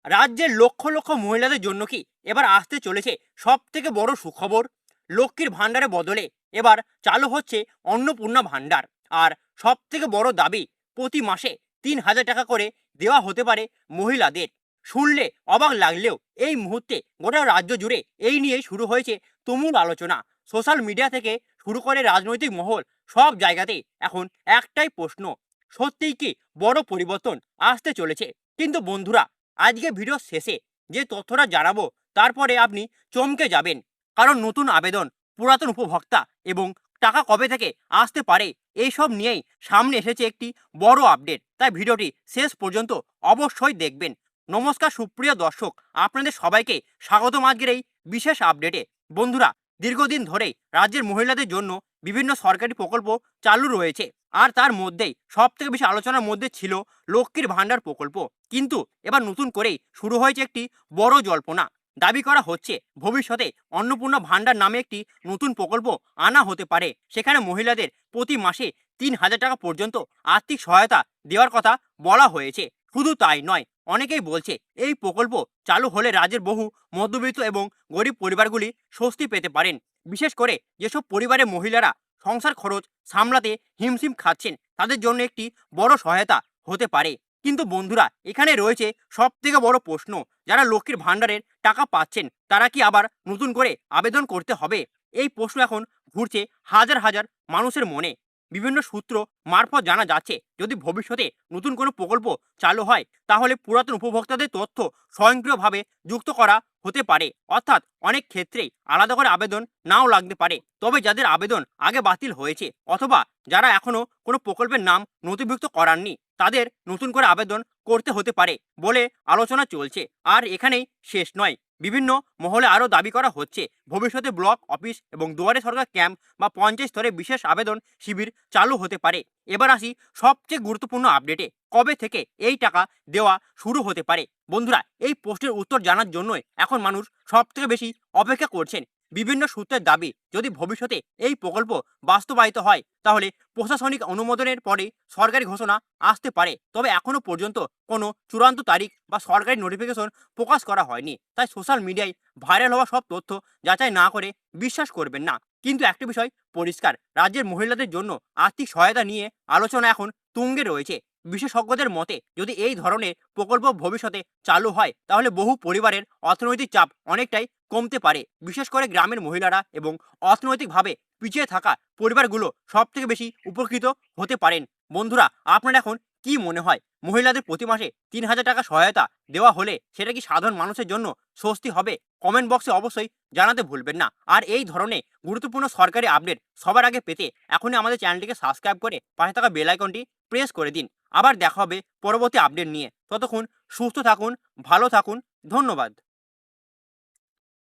রাজ্যের লক্ষ লক্ষ মহিলাদের জন্য কি এবার আসতে চলেছে সব থেকে বড় সুখবর? লক্ষ্মীর ভাণ্ডারের বদলে এবার চালু হচ্ছে অন্নপূর্ণা ভাণ্ডার। আর সব থেকে বড় দাবি, প্রতি মাসে ৩,০০০ টাকা করে দেওয়া হতে পারে মহিলাদের। শুনলে অবাক লাগলেও এই মুহূর্তে গোটা রাজ্য জুড়ে এই নিয়েই শুরু হয়েছে তুমুল আলোচনা। সোশ্যাল মিডিয়া থেকে শুরু করে রাজনৈতিক মহল, সব জায়গাতেই এখন একটাই প্রশ্ন, সত্যিই কি বড় পরিবর্তন আসতে চলেছে? কিন্তু বন্ধুরা, আজকে ভিডিও শেষে যে তথ্যটা জানাবো, তারপরে আপনি চমকে যাবেন। কারণ নতুন আবেদন, পুরাতন উপভোক্তা এবং টাকা কবে থেকে আসতে পারে, এইসব নিয়েই সামনে এসেছে একটি বড় আপডেট। তাই ভিডিওটি শেষ পর্যন্ত অবশ্যই দেখবেন। নমস্কার সুপ্রিয় দর্শক, আপনাদের সবাইকে স্বাগতম আজকের এই বিশেষ আপডেটে। বন্ধুরা, দীর্ঘদিন ধরেই রাজ্যের মহিলাদের জন্য বিভিন্ন সরকারি প্রকল্প চালু রয়েছে, আর তার মধ্যেই সব থেকে বেশি আলোচনার মধ্যে ছিল লক্ষ্মীর ভাণ্ডার প্রকল্প। কিন্তু এবার নতুন করেই শুরু হয়েছে একটি বড় জল্পনা। দাবি করা হচ্ছে ভবিষ্যতে অন্নপূর্ণা ভাণ্ডার নামে একটি নতুন প্রকল্প আনা হতে পারে। সেখানে মহিলাদের প্রতি মাসে ৩,০০০ টাকা পর্যন্ত আর্থিক সহায়তা দেওয়ার কথা বলা হয়েছে। শুধু তাই নয়, অনেকেই বলছে এই প্রকল্প চালু হলে রাজ্যের বহু মধ্যবিত্ত এবং গরিব পরিবারগুলি স্বস্তি পেতে পারেন। বিশেষ করে যেসব পরিবারের মহিলারা সংসার খরচ সামলাতে হিমশিম খাচ্ছেন, তাদের জন্য একটি বড় সহায়তা হতে পারে। কিন্তু বন্ধুরা, এখানে রয়েছে সব থেকে বড় প্রশ্ন, যারা লক্ষ্মীর ভাণ্ডারের টাকা পাচ্ছেন তারা কি আবার নতুন করে আবেদন করতে হবে? এই প্রশ্ন এখন ঘুরছে হাজার হাজার মানুষের মনে। বিভিন্ন সূত্র মারফত জানা যাচ্ছে, যদি ভবিষ্যতে নতুন কোনো প্রকল্প চালু হয়, তাহলে পুরাতন উপভোক্তাদের তথ্য স্বয়ংক্রিয়ভাবে যুক্ত করা হতে পারে। অর্থাৎ অনেক ক্ষেত্রেই আলাদা করে আবেদন নাও লাগতে পারে। তবে যাদের আবেদন আগে বাতিল হয়েছে, অথবা যারা এখনো কোনো প্রকল্পের নাম নথিভুক্ত করাননি, তাদের নতুন করে আবেদন করতে হতে পারে বলে আলোচনা চলছে। আর এখানেই শেষ নয়, বিভিন্ন মহলে আরও দাবি করা হচ্ছে ভবিষ্যতে ব্লক অফিস এবং দুয়ারে সরকার ক্যাম্প বা পঞ্চায়েত স্তরে বিশেষ আবেদন শিবির চালু হতে পারে। এবার আসি সবচেয়ে গুরুত্বপূর্ণ আপডেটে, কবে থেকে এই টাকা দেওয়া শুরু হতে পারে? বন্ধুরা, এই প্রশ্নের উত্তর জানার জন্যই এখন মানুষ সব থেকে বেশি অপেক্ষা করছেন। বিভিন্ন সূত্রের দাবি, যদি ভবিষ্যতে এই প্রকল্প বাস্তবায়িত হয়, তাহলে প্রশাসনিক অনুমোদনের পরে সরকারি ঘোষণা আসতে পারে। তবে এখনো পর্যন্ত কোনো চূড়ান্ত তারিখ বা সরকারি নোটিফিকেশন প্রকাশ করা হয়নি। তাই সোশ্যাল মিডিয়ায় ভাইরাল হওয়া সব তথ্য যাচাই না করে বিশ্বাস করবেন না। কিন্তু একটা বিষয় পরিষ্কার, রাজ্যের মহিলাদের জন্য আর্থিক সহায়তা নিয়ে আলোচনা এখন তুঙ্গে রয়েছে। বিশেষজ্ঞদের মতে, যদি এই ধরনের প্রকল্প ভবিষ্যতে চালু হয়, তাহলে বহু পরিবারের অর্থনৈতিক চাপ অনেকটাই কমতে পারে। বিশেষ করে গ্রামের মহিলারা এবং অর্থনৈতিকভাবে পিছিয়ে থাকা পরিবারগুলো সব থেকে বেশি উপকৃত হতে পারেন। বন্ধুরা, আপনার এখন কি মনে হয়, মহিলাদের প্রতি মাসে ৩,০০০ টাকা সহায়তা দেওয়া হলে সেটা কি সাধারণ মানুষের জন্য স্বস্তি হবে? কমেন্ট বক্সে অবশ্যই জানাতে ভুলবেন না। আর এই ধরনের গুরুত্বপূর্ণ সরকারি আপডেট সবার আগে পেতে এখনই আমাদের চ্যানেলটিকে সাবস্ক্রাইব করে পাশে থাকা বেল আইকনটি প্রেস করে দিন। আবার দেখা হবে পরবর্তী আপডেট নিয়ে। ততক্ষণ সুস্থ থাকুন, ভালো থাকুন। ধন্যবাদ।